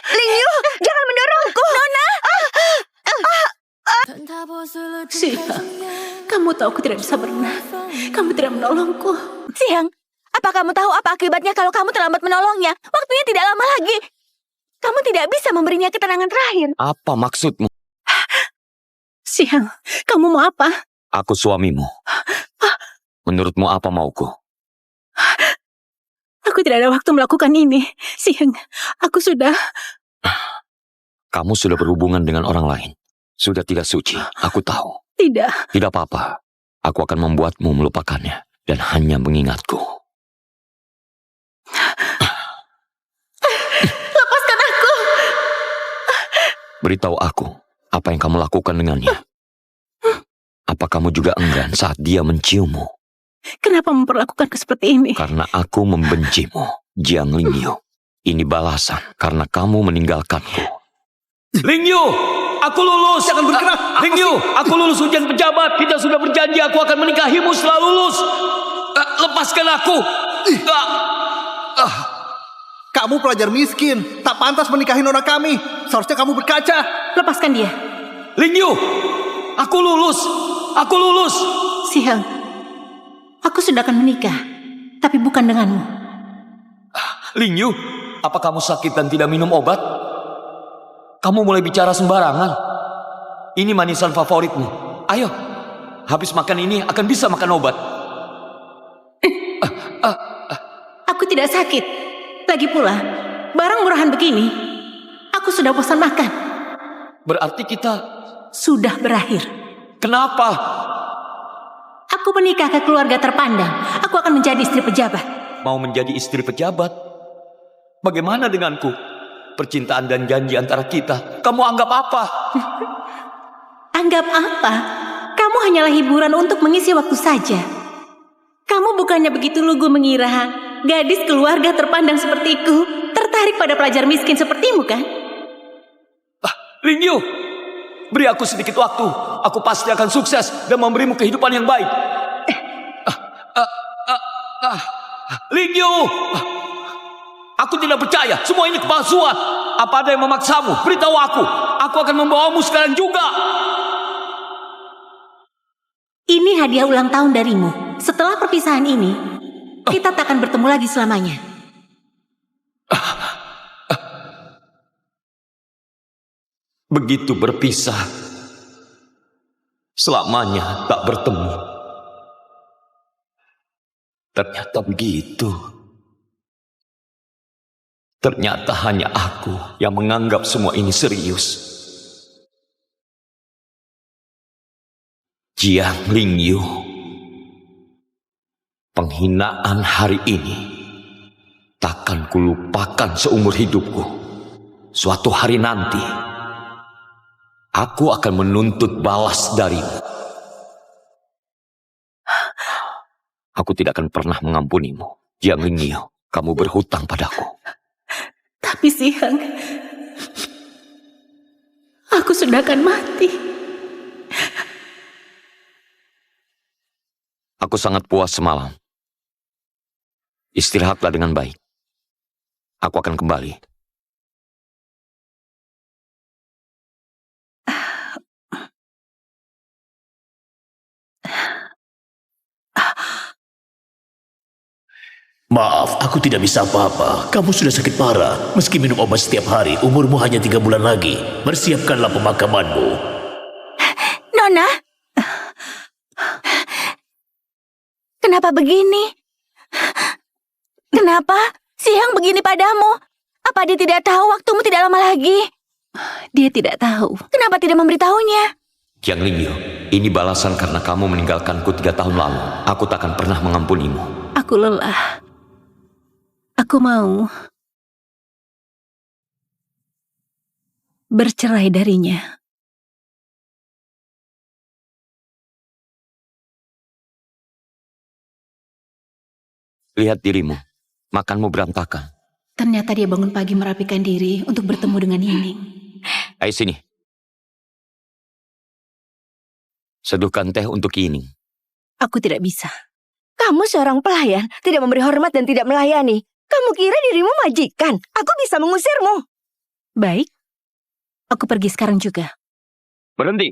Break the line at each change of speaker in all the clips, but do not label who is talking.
Lingyu, jangan mendorongku. Nona.
Siang, kamu tahu aku tidak bisa berenang. Kamu tidak menolongku.
Siang, apa kamu tahu apa akibatnya kalau kamu terlambat menolongnya? Waktunya tidak lama lagi. Kamu tidak bisa memberinya keterangan terakhir.
Apa maksudmu?
Siang, kamu mau apa?
Aku suamimu. Menurutmu apa mauku?
Aku tidak ada waktu melakukan ini. Siang, aku sudah...
Kamu sudah berhubungan dengan orang lain. Sudah tidak suci, aku tahu.
Tidak.
Tidak apa-apa. Aku akan membuatmu melupakannya dan hanya mengingatku.
Lepaskan aku.
Beritahu aku, apa yang kamu lakukan dengannya? Apa kamu juga enggan saat dia menciummu?
Kenapa memperlakukanku seperti ini?
Karena aku membencimu, Jiang Lingyu. Ini balasan karena kamu meninggalkanku. Lingyu, aku lulus. Jangan bergerak. Lingyu, aku lulus ujian pejabat. Kita sudah berjanji aku akan menikahimu setelah lulus. Lepaskan aku.
Kamu pelajar miskin, tak pantas menikahi nona kami. Seharusnya kamu berkaca.
Lepaskan dia.
Lingyu, aku lulus. Aku lulus.
Siang, aku sudah akan menikah, tapi bukan denganmu.
Lingyu, apa kamu sakit dan tidak minum obat? Kamu mulai bicara sembarangan. Ini manisan favoritmu. Ayo, habis makan ini akan bisa makan obat.
Aku tidak sakit. Lagi pula, barang murahan begini, aku sudah bosan makan.
Berarti kita...
Sudah berakhir.
Kenapa?
Aku menikah ke keluarga terpandang. Aku akan menjadi istri pejabat.
Mau menjadi istri pejabat? Bagaimana denganku? Percintaan dan janji antara kita, kamu anggap apa?
Anggap apa? Kamu hanyalah hiburan untuk mengisi waktu saja. Kamu bukannya begitu lugu mengira gadis keluarga terpandang sepertiku tertarik pada pelajar miskin sepertimu, kan?
Lingyu, beri aku sedikit waktu. Aku pasti akan sukses dan memberimu kehidupan yang baik. Lingyu, aku tidak percaya. Semua ini kepalsuan. Apa ada yang memaksamu? Beritahu aku. Aku akan membawamu sekarang juga.
Ini hadiah ulang tahun darimu. Setelah perpisahan ini, kita tak akan bertemu lagi selamanya.
Begitu berpisah, selamanya tak bertemu. Ternyata begitu. Ternyata hanya aku yang menganggap semua ini serius. Jiang Lingyu, penghinaan hari ini takkan kulupakan seumur hidupku. Suatu hari nanti, aku akan menuntut balas darimu. Aku tidak akan pernah mengampunimu, Jiang Lingyu. Kamu berhutang padaku.
Tapi Siang, aku sudah akan mati.
Aku sangat puas semalam. Istirahatlah dengan baik. Aku akan kembali.
Maaf, aku tidak bisa apa-apa. Kamu sudah sakit parah. Meski minum obat setiap hari, umurmu hanya 3 bulan lagi. Bersiapkanlah pemakamanmu.
Nona? Kenapa begini? Kenapa Siang begini padamu? Apa dia tidak tahu waktumu tidak lama lagi?
Dia tidak tahu.
Kenapa tidak memberitahunya?
Jiang Lingyu, ini balasan karena kamu meninggalkanku 3 tahun lalu. Aku takkan pernah mengampunimu.
Aku lelah. Aku mau bercerai darinya.
Lihat dirimu, makanmu berantakan.
Ternyata dia bangun pagi merapikan diri untuk bertemu dengan Yining.
Ayo sini. Seduhkan teh untuk Yining.
Aku tidak bisa.
Kamu seorang pelayan, tidak memberi hormat dan tidak melayani. Kamu kira dirimu majikan? Aku bisa mengusirmu.
Baik, aku pergi sekarang juga.
Berhenti.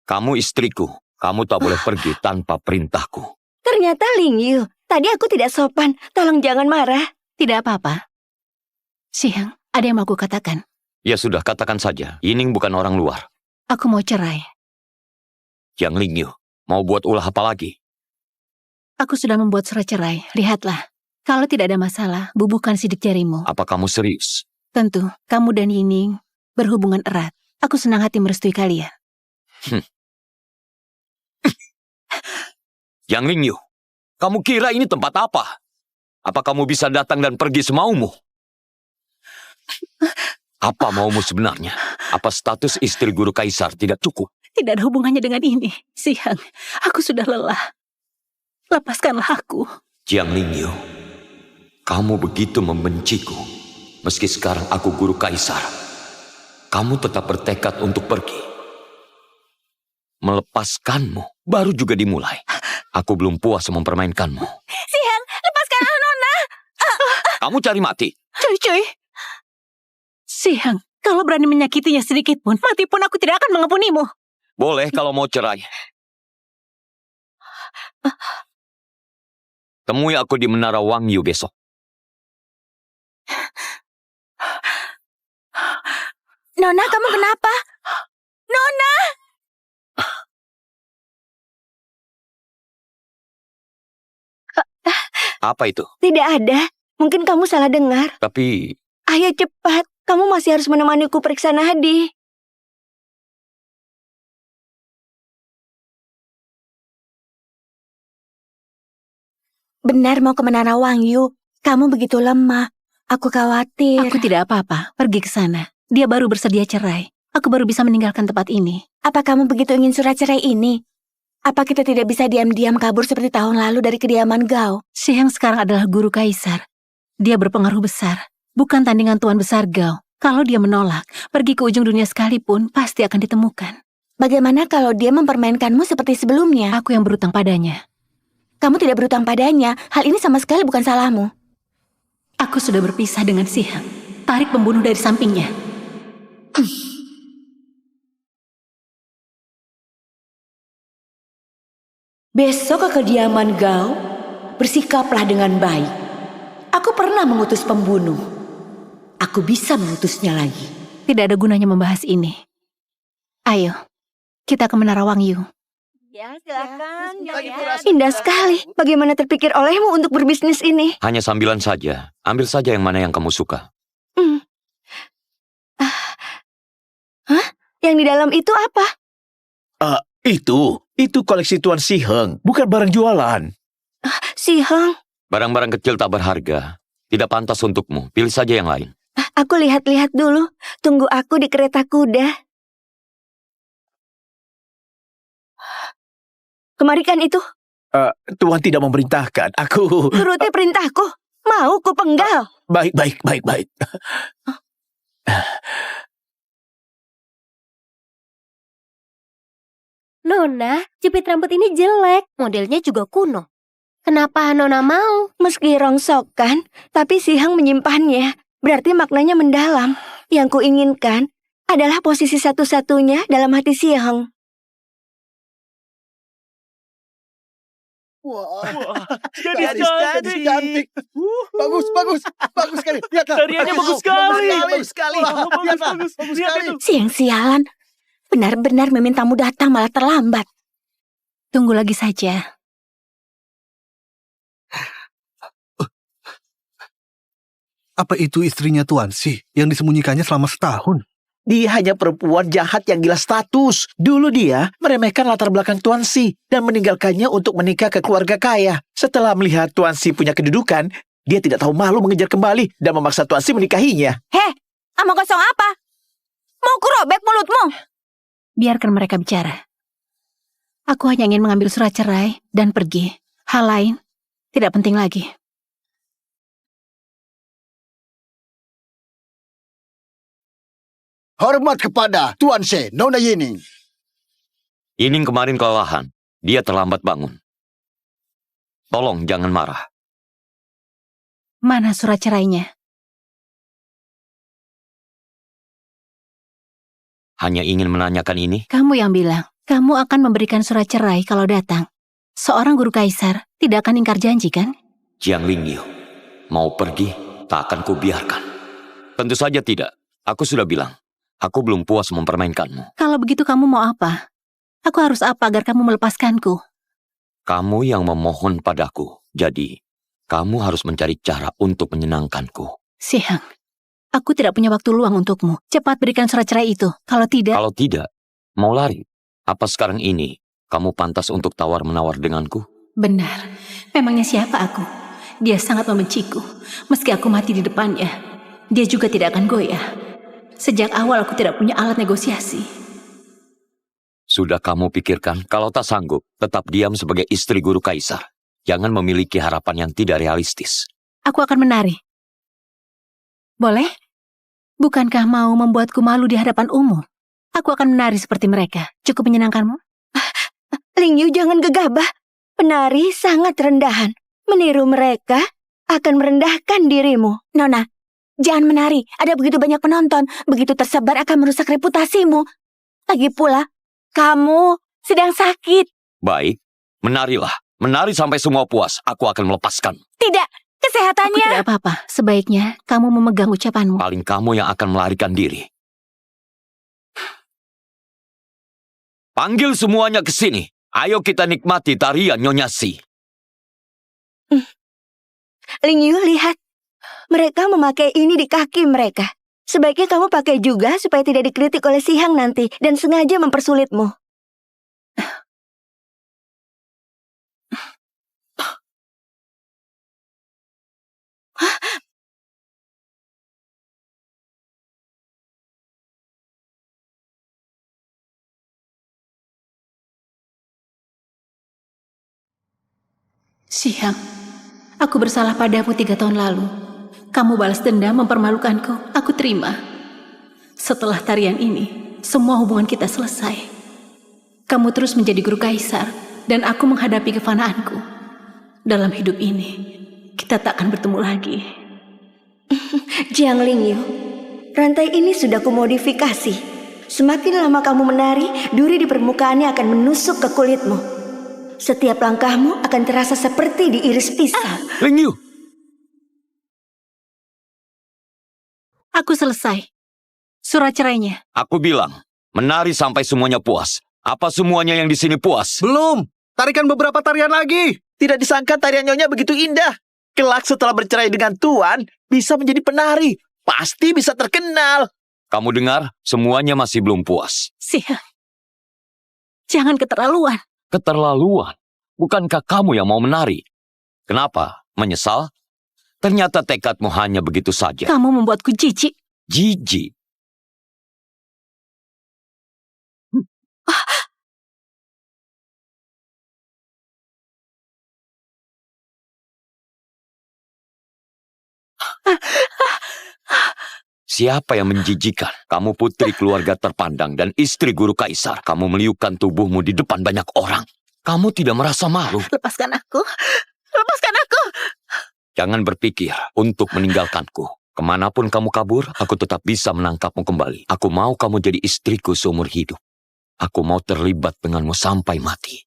Kamu istriku. Kamu tak boleh pergi tanpa perintahku.
Ternyata Ling Yu. Tadi aku tidak sopan. Tolong jangan marah.
Tidak apa-apa. Xiang, ada yang mau aku katakan.
Ya sudah, katakan saja. Yining bukan orang luar.
Aku mau cerai.
Jiang Lingyu, mau buat ulah apa lagi?
Aku sudah membuat surat cerai. Lihatlah. Kalau tidak ada masalah, bubuhkan sidik jarimu.
Apa kamu serius?
Tentu, kamu dan Yining berhubungan erat. Aku senang hati merestui kalian.
Jiang Lingyu, kamu kira ini tempat apa? Apa kamu bisa datang dan pergi semaumu? Apa maumu sebenarnya? Apa status istri guru kaisar tidak cukup?
Tidak ada hubungannya dengan ini. Xiang, aku sudah lelah. Lepaskanlah aku.
Jiang Lingyu, kamu begitu membenciku. Meski sekarang aku guru kaisar, kamu tetap bertekad untuk pergi. Melepaskanmu baru juga dimulai. Aku belum puas mempermainkanmu.
Xiang, lepaskanlah Nona.
Kamu cari mati.
Cuy. Xiang, kalau berani menyakitinya sedikit pun, mati pun aku tidak akan mengampunimu.
Boleh kalau mau cerai. Temui aku di Menara Wang Yu besok.
Nona, kamu kenapa? Nona!
Apa itu?
Tidak ada. Mungkin kamu salah dengar.
Tapi
Ayo cepat. Kamu masih harus menemaniku periksa nadi. Benar mau ke Menara Wang Yu. Kamu begitu lemah. Aku khawatir.
Aku tidak apa-apa, pergi ke sana. Dia baru bersedia cerai. Aku baru bisa meninggalkan tempat ini.
Apa kamu begitu ingin surat cerai ini? Apa kita tidak bisa diam-diam kabur seperti tahun lalu dari kediaman Gao?
Xiang sekarang adalah guru kaisar. Dia berpengaruh besar. Bukan tandingan Tuan Besar Gao. Kalau dia menolak, pergi ke ujung dunia sekalipun, pasti akan ditemukan.
Bagaimana kalau dia mempermainkanmu seperti sebelumnya?
Aku yang berutang padanya.
Kamu tidak berutang padanya. Hal ini sama sekali bukan salahmu.
Aku sudah berpisah dengan Xiang. Tarik pembunuh dari sampingnya.
Besok ke kediaman Gao, bersikaplah dengan baik. Aku pernah mengutus pembunuh. Aku bisa mengutusnya lagi.
Tidak ada gunanya membahas ini. Ayo, kita ke Menara Wang Yu.
Ya, silakan. Indah sekali. Bagaimana terpikir olehmu untuk berbisnis ini?
hanya sambilan saja. Ambil saja yang mana yang kamu suka.
Hah? Yang di dalam itu apa?
Itu koleksi Tuan Si Heng, bukan barang jualan.
Si Heng.
Barang-barang kecil tak berharga. Tidak pantas untukmu. Pilih saja yang lain.
Aku lihat-lihat dulu. Tunggu aku di kereta kuda. Kemarikan itu.
Tuan tidak memerintahkan. Aku...
Turuti perintahku. Mau ku penggal.
Baik.
Nona, jepit rambut ini jelek. Modelnya juga kuno. Kenapa Nona mau?
Meski rongsokan, tapi si Heng menyimpannya. Berarti maknanya mendalam. Yang kuinginkan adalah posisi satu-satunya dalam hati si Heng.
Wah, gadis cantik. Bagus sekali. Lihat,
Tariannya bagus sekali.
Bagus sekali. Bagus sekali.
Siang sialan. Benar-benar memintamu datang malah terlambat.
Tunggu lagi saja.
Apa itu istrinya Tuan Si yang disembunyikannya selama setahun?
Dia hanya perempuan jahat yang gila status. Dulu dia meremehkan latar belakang Tuan Si dan meninggalkannya untuk menikah ke keluarga kaya. Setelah melihat Tuan Si punya kedudukan, dia tidak tahu malu mengejar kembali dan memaksa Tuan Si menikahinya.
Heh, omong kosong apa? Mau kurobek mulutmu?
Biarkan mereka bicara. Aku hanya ingin mengambil surat cerai dan pergi. Hal lain tidak penting lagi.
Hormat kepada Tuan Se, Nona Yining.
Yining kemarin kelelahan. Dia terlambat bangun. tolong jangan marah.
Mana surat cerainya?
Hanya ingin menanyakan ini.
Kamu yang bilang, kamu akan memberikan surat cerai kalau datang. Seorang guru kaisar tidak akan ingkar janji, kan?
Jiang Lingyu, mau pergi, tak akan kubiarkan. Tentu saja tidak. Aku sudah bilang, aku belum puas mempermainkanmu.
Kalau begitu kamu mau apa? Aku harus apa agar kamu melepaskanku?
Kamu yang memohon padaku, jadi kamu harus mencari cara untuk menyenangkanku.
Sihang, aku tidak punya waktu luang untukmu. Cepat berikan surat cerai itu. Kalau tidak...
Kalau tidak, mau lari. Apa sekarang ini kamu pantas untuk tawar-menawar denganku?
Benar. Memangnya siapa aku? Dia sangat membenciku. Meski aku mati di depannya, dia juga tidak akan goyah. Sejak awal aku tidak punya alat negosiasi.
Sudah kamu pikirkan, kalau tak sanggup, tetap diam sebagai istri guru kaisar. Jangan memiliki harapan yang tidak realistis.
Aku akan menari. Boleh? Bukankah mau membuatku malu di hadapan umum? Aku akan menari seperti mereka. Cukup menyenangkanmu?
Lingyu, jangan gegabah. Penari sangat rendahan. Meniru mereka akan merendahkan dirimu. Nona, jangan menari. Ada begitu banyak penonton. Begitu tersebar akan merusak reputasimu. Lagi pula, kamu sedang sakit.
Baik, menarilah. Menari sampai semua puas. Aku akan melepaskan.
Tidak,
Aku
kesehatannya.
tidak apa-apa. Sebaiknya kamu memegang ucapanmu.
Paling kamu yang akan melarikan diri. Panggil semuanya ke sini. Ayo kita nikmati tarian Nyonya Si.
Lingyu, lihat. Mereka memakai ini di kaki mereka. Sebaiknya kamu pakai juga supaya tidak dikritik oleh Sihang nanti dan sengaja mempersulitmu.
Sihang, aku bersalah padamu 3 tahun lalu. Kamu balas dendam mempermalukanku. Aku terima. Setelah tarian ini, semua hubungan kita selesai. Kamu terus menjadi guru kaisar, dan aku menghadapi kefanaanku. Dalam hidup ini, kita tak akan bertemu lagi.
Jiang Lingyu, rantai ini sudah kumodifikasi. Semakin lama kamu menari, duri di permukaannya akan menusuk ke kulitmu. Setiap langkahmu akan terasa seperti diiris pisang.
Lingyu!
Aku selesai. Surat cerainya.
Aku bilang, menari sampai semuanya puas. Apa semuanya yang di sini puas?
Belum. Tarikan beberapa tarian lagi.
Tidak disangka tarian Nyonya begitu indah. Kelak setelah bercerai dengan Tuan, bisa menjadi penari. Pasti bisa terkenal.
Kamu dengar, semuanya masih belum puas.
Sihang, jangan keterlaluan.
Keterlaluan. Bukankah kamu yang mau menari? Kenapa? Menyesal? Ternyata tekadmu hanya begitu saja.
Kamu membuatku jijik.
Jijik. Siapa yang menjijikan? Kamu putri keluarga terpandang dan istri guru kaisar. Kamu meliukkan tubuhmu di depan banyak orang. Kamu tidak merasa malu?
Lepaskan aku. Lepaskan aku.
Jangan berpikir untuk meninggalkanku. Kemanapun kamu kabur, aku tetap bisa menangkapmu kembali. Aku mau kamu jadi istriku seumur hidup. Aku mau terlibat denganmu sampai mati.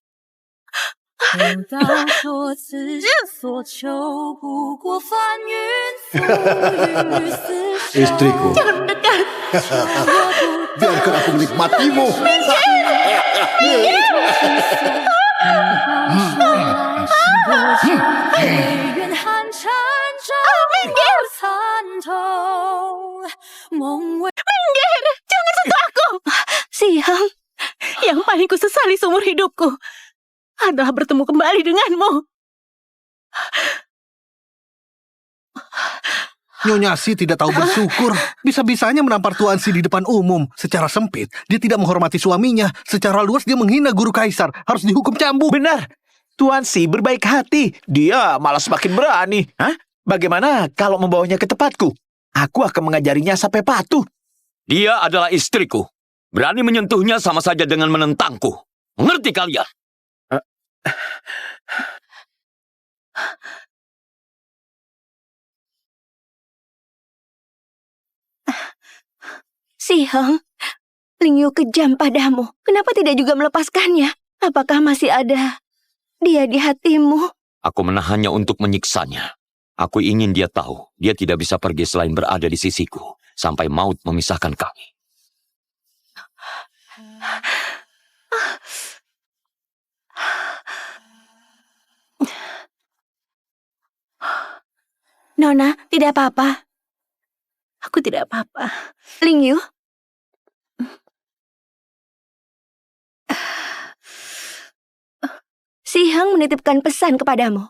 Istriku.
Jangan mendekat.
Biarkan aku menikmatimu.
Minggir, jangan sentuh aku.
Sihang,
Yang paling kusesali seumur hidupku adalah bertemu kembali denganmu.
Nyonya Si tidak tahu bersyukur. Bisa-bisanya menampar Tuan Si di depan umum. Secara sempit, dia tidak menghormati suaminya. Secara luas, dia menghina guru kaisar. Harus dihukum cambuk.
Benar. Tuan Si berbaik hati. Dia malah semakin berani. Hah? Bagaimana kalau membawanya ke tempatku? Aku akan mengajarinya sampai patuh.
Dia adalah istriku. Berani menyentuhnya sama saja dengan menentangku. Mengerti kalian?
Si Heng, Ling Yu kejam padamu. Kenapa tidak juga melepaskannya? Apakah masih ada dia di hatimu?
Aku menahannya untuk menyiksanya. Aku ingin dia tahu, dia tidak bisa pergi selain berada di sisiku, sampai maut memisahkan kami.
Nona, tidak apa-apa.
Aku tidak apa-apa.
Ling Yu, Si Heng menitipkan pesan kepadamu.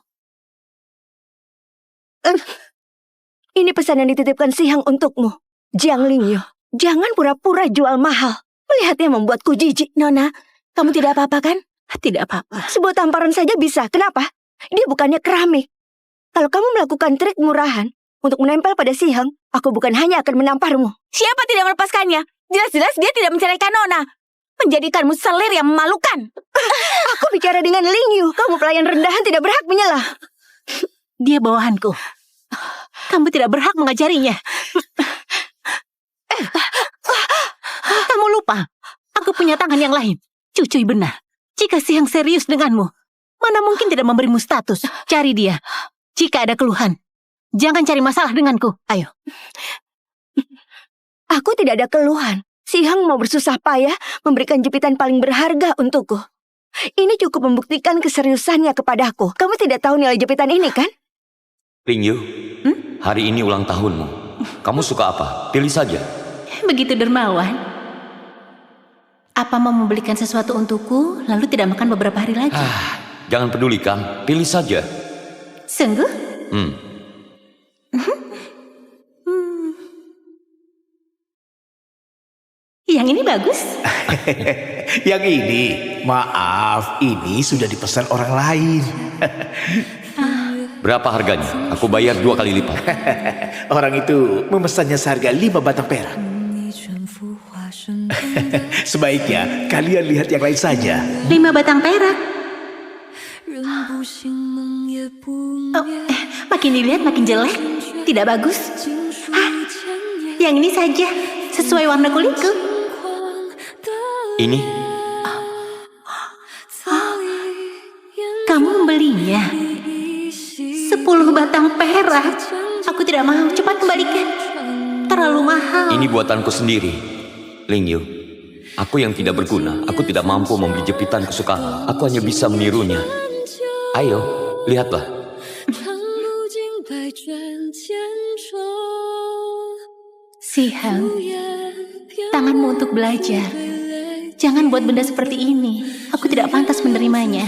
Ini pesan yang dititipkan Si Heng untukmu. Jiang Ling Yu, jangan pura-pura jual mahal. Melihatnya membuatku jijik. Nona, kamu tidak apa-apa kan?
Tidak apa-apa.
Sebuah tamparan saja bisa. Kenapa? Dia bukannya keramik. Kalau kamu melakukan trik murahan untuk menempel pada Si Heng, aku bukan hanya akan menamparmu. Siapa tidak melepaskannya? Jelas-jelas dia tidak menceraikan Nona. Menjadikanmu selir yang memalukan. Aku bicara dengan Ling Yu. Kamu pelayan rendahan tidak berhak menyelah.
Dia bawahanku. Kamu tidak berhak mengajarinya. Kamu lupa, aku punya tangan yang lain. Cucuy benar. Jika Si Heng serius denganmu, mana mungkin tidak memberimu status. Cari dia. Jika ada keluhan, jangan cari masalah denganku. Ayo.
Aku tidak ada keluhan. Si Heng mau bersusah payah memberikan jepitan paling berharga untukku. Ini cukup membuktikan keseriusannya kepadaku. Kamu tidak tahu nilai jepitan ini, kan?
Ling Yu, hari ini ulang tahunmu. Kamu suka apa? Pilih saja.
Begitu dermawan. Apa mau membelikan sesuatu untukku, lalu tidak makan beberapa hari lagi?
Jangan pedulikan, pilih saja.
Sungguh? Yang ini bagus.
Yang ini, maaf, ini sudah dipesan orang lain.
Berapa harganya? Aku bayar 2 kali lipat.
Orang itu memesannya seharga 5 batang perak. Sebaiknya kalian lihat yang lain saja.
5 batang perak. Makin dilihat makin jelek. Tidak bagus. Yang ini saja, sesuai warna kulitku.
Ini?
Kamu membelinya 10 batang perak. Aku tidak mau, cepat kembalikan. Terlalu mahal.
Ini buatanku sendiri. Ling Yu, aku yang tidak berguna. Aku tidak mampu membeli jepitan kesukaan. Aku hanya bisa menirunya. Ayo, lihatlah.
Si Heng, tanganmu untuk belajar. Jangan buat benda seperti ini. Aku tidak pantas menerimanya.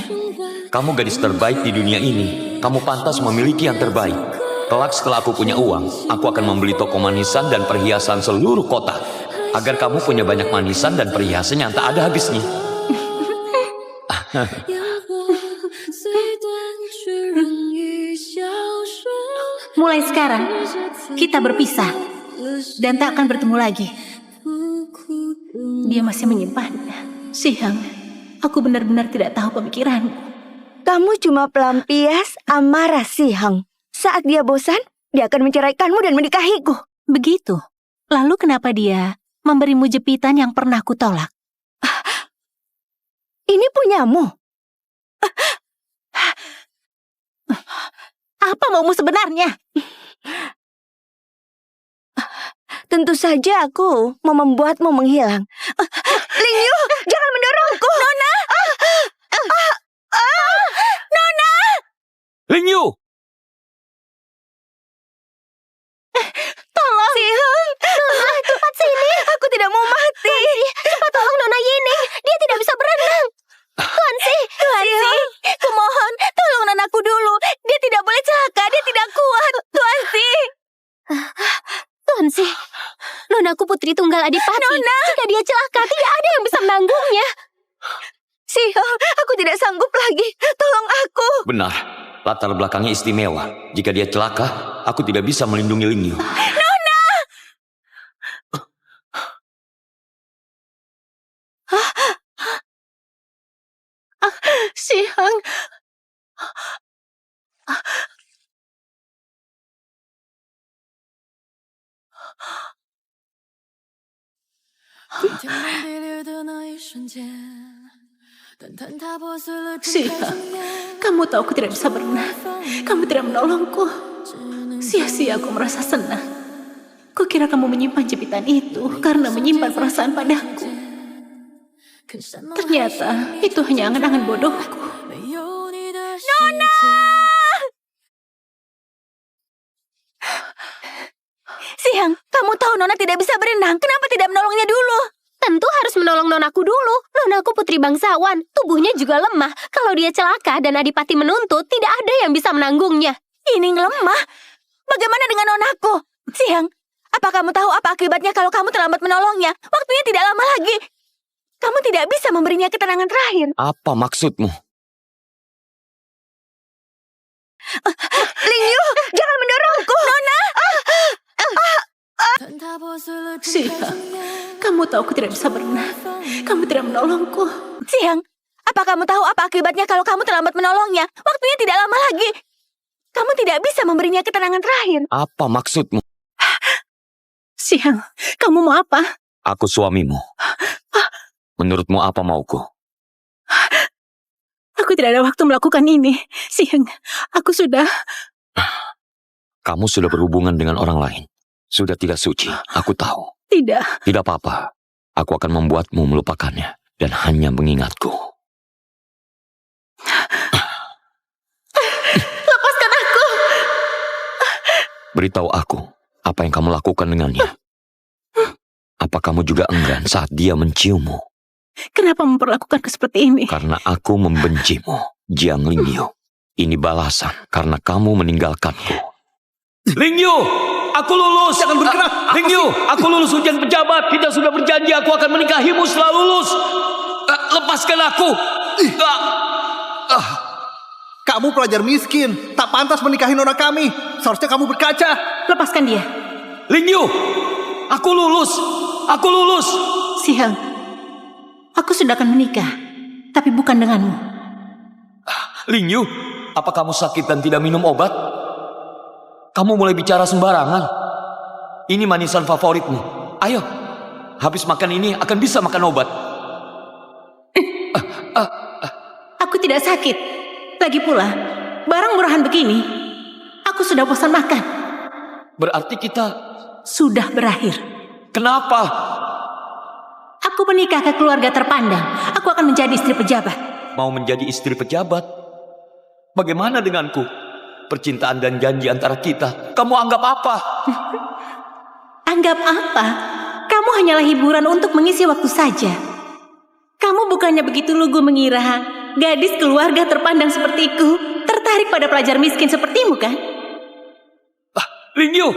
Kamu gadis terbaik di dunia ini. Kamu pantas memiliki yang terbaik. Kelak setelah aku punya uang, aku akan membeli toko manisan dan perhiasan seluruh kota. Agar kamu punya banyak manisan dan perhiasan yang tak ada habisnya.
Mulai sekarang, kita berpisah. Dan tak akan bertemu lagi. Dia masih menyimpannya. Si Heng, aku benar-benar tidak tahu pemikiranmu.
Kamu cuma pelampias amarah Si Heng. Saat dia bosan, dia akan menceraikanmu dan menikahiku.
Begitu. Lalu kenapa dia memberimu jepitan yang pernah kutolak?
Ini punyamu.
Apa maumu sebenarnya?
Tentu saja aku mau membuatmu menghilang. Ling Yu, jangan mendorongku. Nona! Nona!
Ling Yu!
Tolong! Si Heng! Nona, cepat sini. Aku tidak mau mati.
Cepat tolong Nona Yini. Dia tidak bisa berenang. Tuansi,
Kumohon, tolong Nonaku dulu. Dia tidak boleh celaka. Dia tidak kuat. Tuansi!
Tuansi, Nonaku putri tunggal Adipati.
Nona!
Jika dia celaka, tidak ada yang bisa menanggungnya.
Si Heng, aku tidak sanggup lagi. Tolong aku.
Benar, latar belakangnya istimewa. Jika dia celaka, aku tidak bisa melindungi Ling Yu.
Si Heng. Siang, kamu tahu aku tidak bisa berenang. Kamu tidak menolongku. Sia-sia aku merasa senang. Kukira kamu menyimpan jepitan itu karena menyimpan perasaan padaku. Ternyata itu hanya angan-angan bodohku.
Nona! Siang, kamu tahu Nona tidak bisa berenang. Kenapa tidak menolongnya dulu?
Tentu harus menolong nonaku dulu. Nonaku putri bangsawan, tubuhnya juga lemah. Kalau dia celaka dan Adipati menuntut, tidak ada yang bisa menanggungnya.
Ini lemah. Bagaimana dengan Nonaku? Siang, apa kamu tahu apa akibatnya kalau kamu terlambat menolongnya? Waktunya tidak lama lagi. Kamu tidak bisa memberinya ketenangan terakhir.
Apa maksudmu?
Lingyu, jangan mendorongku. Nona!
Siang, kamu tahu aku tidak bisa berenang. Kamu tidak menolongku.
Siang, apa kamu tahu apa akibatnya kalau kamu terlambat menolongnya? Waktunya tidak lama lagi. Kamu tidak bisa memberinya ketenangan terakhir.
Apa maksudmu?
Siang, kamu mau apa?
Aku suamimu. Menurutmu apa mauku?
Aku tidak ada waktu melakukan ini. Siang, aku sudah...
Kamu sudah berhubungan dengan orang lain. Sudah tidak suci, aku tahu.
Tidak.
Tidak apa-apa. Aku akan membuatmu melupakannya dan hanya mengingatku.
Lepaskan aku.
Beritahu aku, apa yang kamu lakukan dengannya? Apa kamu juga enggan saat dia menciummu?
Kenapa memperlakukanku seperti ini?
Karena aku membencimu, Jiang Lingyu. Ini balasan karena kamu meninggalkanku. Lingyu, aku lulus. Jangan bergerak. Lingyu, aku lulus ujian pejabat. Kita sudah berjanji aku akan menikahimu setelah lulus. Lepaskan aku.
Kamu pelajar miskin, tak pantas menikahi nona kami. Seharusnya kamu berkaca.
Lepaskan dia.
Lingyu, aku lulus. Aku lulus.
Siang, aku sudah akan menikah, tapi bukan denganmu.
Lingyu, apa kamu sakit dan tidak minum obat? Kamu mulai bicara sembarangan. Ini manisan favoritmu. Ayo, habis makan ini akan bisa makan obat.
Aku tidak sakit. Lagi pula, barang murahan begini, aku sudah bosan makan.
Berarti kita
Sudah berakhir.
kenapa?
Aku menikah ke keluarga terpandang. Aku akan menjadi istri pejabat.
Mau menjadi istri pejabat? Bagaimana denganku? Percintaan dan janji antara kita, kamu anggap apa?
Anggap apa? Kamu hanyalah hiburan untuk mengisi waktu saja. Kamu bukannya begitu lugu mengira gadis keluarga terpandang sepertiku tertarik pada pelajar miskin sepertimu, kan?
Lingyu,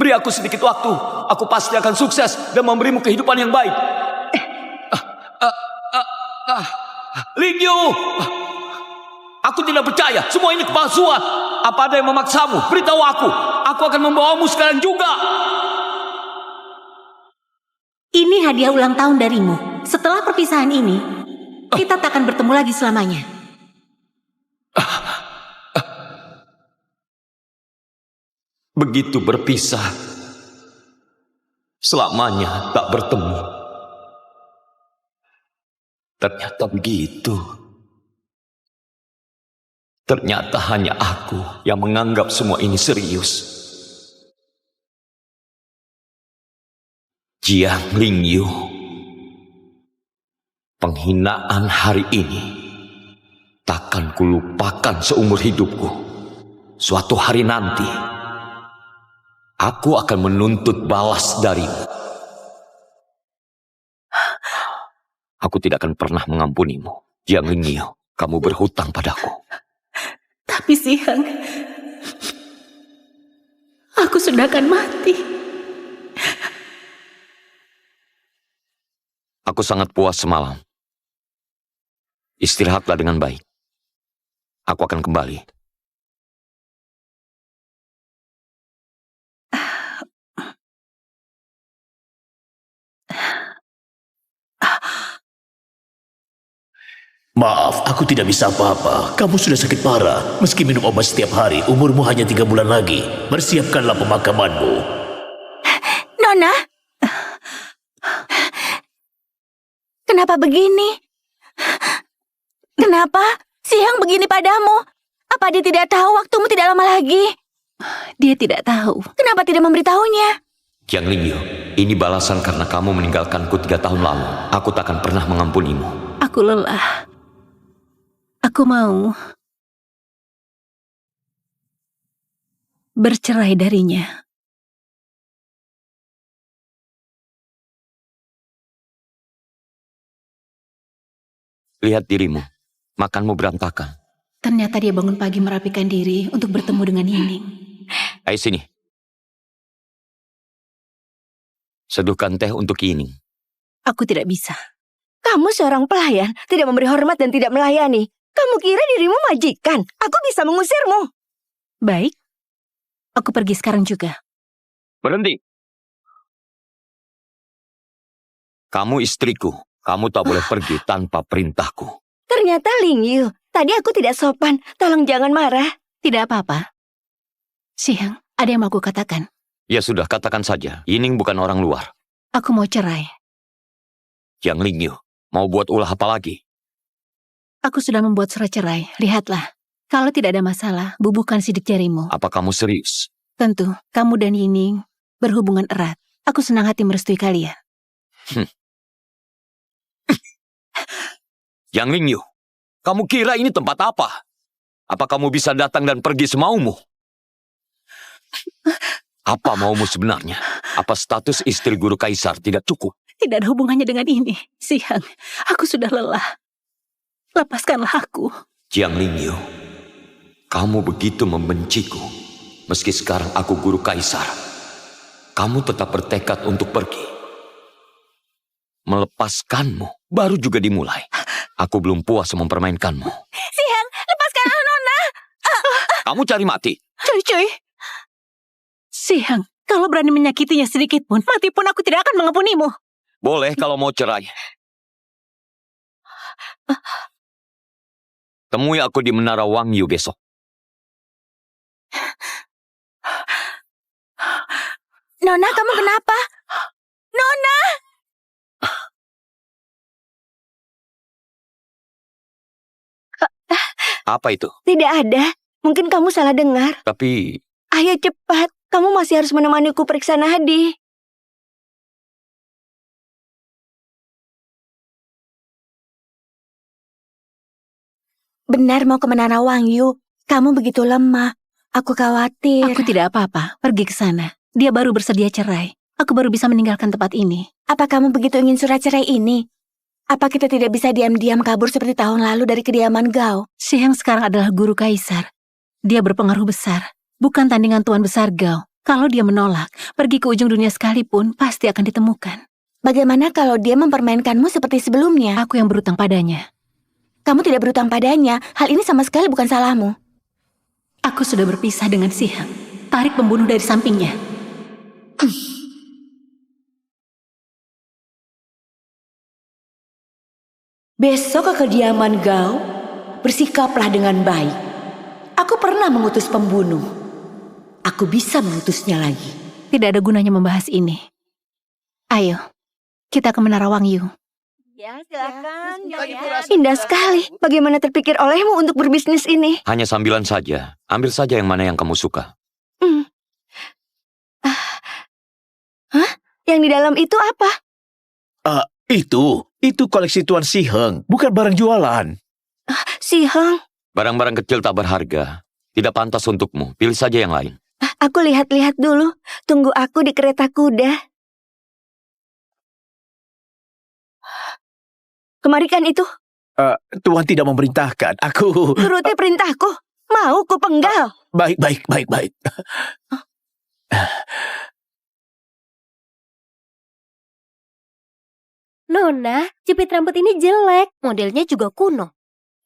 beri aku sedikit waktu. Aku pasti akan sukses dan memberimu kehidupan yang baik. Lingyu, aku tidak percaya. Semua ini kepalsuan. Apa ada yang memaksamu? Beritahu aku. Aku akan membawamu sekarang juga.
Ini hadiah ulang tahun darimu. Setelah perpisahan ini, kita tak akan bertemu lagi selamanya.
Begitu berpisah, selamanya tak bertemu. Ternyata begitu. Ternyata hanya aku yang menganggap semua ini serius. Jiang Lingyu, penghinaan hari ini takkan kulupakan seumur hidupku. Suatu hari nanti, aku akan menuntut balas darimu. Aku tidak akan pernah mengampunimu, Jiang Lingyu. Kamu berhutang padaku.
Tapi Siang, aku sudah akan mati.
Aku sangat puas semalam. Istirahatlah dengan baik. Aku akan kembali.
Maaf, aku tidak bisa apa-apa. Kamu sudah sakit parah. Meski minum obat setiap hari, umurmu hanya 3 bulan lagi. Bersiapkanlah pemakamanmu.
Nona, Kenapa begini? Kenapa Siang begini padamu? Apa dia tidak tahu waktumu tidak lama lagi?
Dia tidak tahu.
Kenapa tidak memberitahunya?
Jiang Lingyu, ini balasan karena kamu meninggalkanku 3 tahun lalu. Aku takkan pernah mengampunimu.
Aku lelah. Aku mau bercerai darinya.
Lihat dirimu, makanmu berantakan.
Ternyata dia bangun pagi merapikan diri untuk bertemu dengan Yining.
Ayo sini. Seduhkan teh untuk Yining.
Aku tidak bisa.
Kamu seorang pelayan, tidak memberi hormat dan tidak melayani. Kamu kira dirimu majikan? Aku bisa mengusirmu.
Baik. Aku pergi sekarang juga.
Berhenti. Kamu istriku. Kamu tak boleh pergi tanpa perintahku.
Ternyata Lingyu, tadi aku tidak sopan. Tolong jangan marah.
Tidak apa-apa. Siang, ada yang mau aku katakan.
Ya sudah, katakan saja. Yining bukan orang luar.
Aku mau cerai.
Jiang Lingyu, mau buat ulah apa lagi?
Aku sudah membuat surat cerai. Lihatlah. Kalau tidak ada masalah, bubuhkan sidik jarimu.
Apa kamu serius?
Tentu, kamu dan Yining berhubungan erat. Aku senang hati merestui kalian.
Jiang Lingyu, kamu kira ini tempat apa? Apa kamu bisa datang dan pergi semaumu? Apa maumu sebenarnya? Apa status istri guru kaisar tidak cukup?
Tidak ada hubungannya dengan ini. Siang, aku sudah lelah. Lepaskanlah aku.
Jiang Lingyu, kamu begitu membenciku. Meski sekarang aku guru kaisar, kamu tetap bertekad untuk pergi. Melepaskanmu baru juga dimulai. Aku belum puas mempermainkanmu.
Siang, lepaskanlah Nona.
Kamu cari mati.
Cuy. Siang, kalau berani menyakitinya sedikit pun, mati pun aku tidak akan mengampunimu.
Boleh kalau mau cerai. Temui aku di Menara Wangyu besok.
Nona, kamu kenapa? Nona!
Apa itu?
Tidak ada. Mungkin kamu salah dengar.
Tapi
Ayo cepat. Kamu masih harus menemaniku periksa nadi. Benar mau ke Menara Wangyu. Kamu begitu lemah. Aku khawatir.
Aku tidak apa-apa. Pergi ke sana. Dia baru bersedia cerai. Aku baru bisa meninggalkan tempat ini.
Apa kamu begitu ingin surat cerai ini? Apa kita tidak bisa diam-diam kabur seperti tahun lalu dari kediaman Gao?
Siang sekarang adalah guru kaisar. Dia berpengaruh besar. Bukan tandingan tuan besar Gao. Kalau dia menolak, pergi ke ujung dunia sekalipun, pasti akan ditemukan.
Bagaimana kalau dia mempermainkanmu seperti sebelumnya?
Aku yang berutang padanya.
Kamu tidak berutang padanya. Hal ini sama sekali bukan salahmu.
Aku sudah berpisah dengan Siang. Tarik pembunuh dari sampingnya.
Besok ke kediaman Gao, bersikaplah dengan baik. Aku pernah mengutus pembunuh. Aku bisa mengutusnya lagi.
Tidak ada gunanya membahas ini. Ayo, kita ke Menara Wangyu.
Ya, silakan. Indah sekali. Bagaimana terpikir olehmu untuk berbisnis ini?
hanya sambilan saja. Ambil saja yang mana yang kamu suka.
Hah? Yang di dalam itu apa?
Itu koleksi Tuan Si Heng, bukan barang jualan.
Si Heng.
Barang-barang kecil tak berharga. Tidak pantas untukmu. Pilih saja yang lain.
Aku lihat-lihat dulu. Tunggu aku di kereta kuda. Kemarikan itu.
Tuan tidak memerintahkan. Aku...
Turuti perintahku. Mau ku penggal.
Baik.
Nona, jepit rambut ini jelek. Modelnya juga kuno.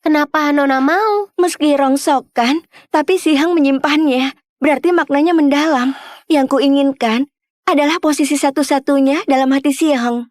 Kenapa Nona mau?
Meski rongsokan, tapi Si Heng menyimpannya. Berarti maknanya mendalam. Yang kuinginkan adalah posisi satu-satunya dalam hati Si Heng.